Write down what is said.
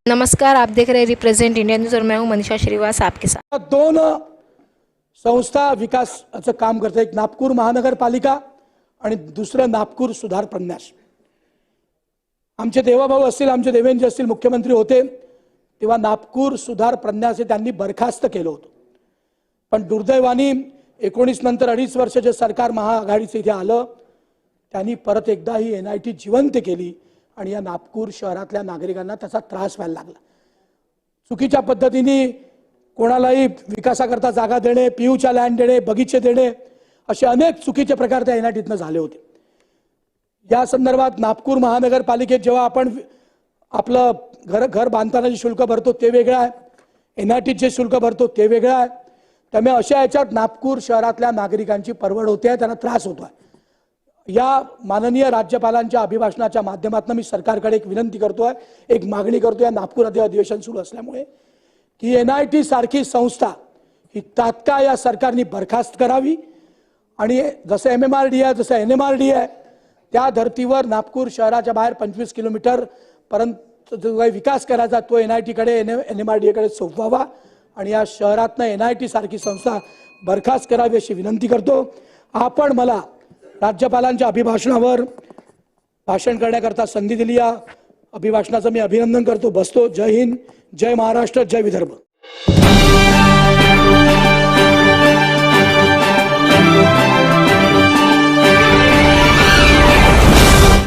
नमस्कार, आप देख रहे हैं रिप्रेजेंट इंडिया न्यूज और मैं हूं मनीषा श्रीवास आपके साथ। दोन संस्था विकासाचं काम करते, एक नागपूर महानगरपालिका आणि दुसरं नागपूर सुधार प्रन्यास। आमचे देवाभाऊ असतील, आमचे देवेंद्र असतील मुख्यमंत्री होते तेव्हा नागपूर सुधार प्रन्यास त्यांनी बरखास्त केलं होतं, पण दुर्दैवाने 19 नंतर 2.5 वर्ष जे सरकार महाआघाडीचे इथे आलं त्यांनी परत एकदा ही एनआयटी जिवंत केली आणि या नागपूर शहरातल्या नागरिकांना त्याचा त्रास व्हायला लागला। चुकीच्या पद्धतीने कोणालाही विकासाकरता जागा देणे, पीयूच्या लँड देणे, बगीचे देणे असे अनेक चुकीचे प्रकार त्या एनआयटीतनं झाले होते। या संदर्भात नागपूर महानगरपालिकेत जेव्हा आपण आपलं घर बांधताना जे शुल्क भरतो ते वेगळं आहे, एनआयटीत जे शुल्क भरतो ते वेगळं आहे। त्यामुळे अशा याच्यात नागपूर शहरातल्या नागरिकांची परवड होते, त्यांना त्रास होतो आहे। या माननीय राज्यपालांच्या अभिभाषणाच्या माध्यमातून मी सरकारकडे एक विनंती करतोय, एक मागणी करतोय नागपूर अधिवेशन सुरू असल्यामुळे की एनआयटी सारखी संस्था ही तात्काळ या सरकारने बरखास्त करावी आणि जसं एमएमआरडी आहे, जसं एनएमआरडी आहे त्या धर्तीवर नागपूर शहराच्या बाहेर 25 किलोमीटर पर्यंत जो काही विकास करायचा तो एनआयटी कडे एनएमआरडी कडे सोपवावा आणि या शहरातनं एनआयटी सारखी संस्था बरखास्त करावी अशी विनंती करतो। आपण मला राज्यपालांच्या अभिभाषणावर भाषण करण्याकरता संधी दिली, या अभिभाषणाचं मी अभिनंदन करतो। बसतो। जय हिंद, जय महाराष्ट्र, जय विदर्भ।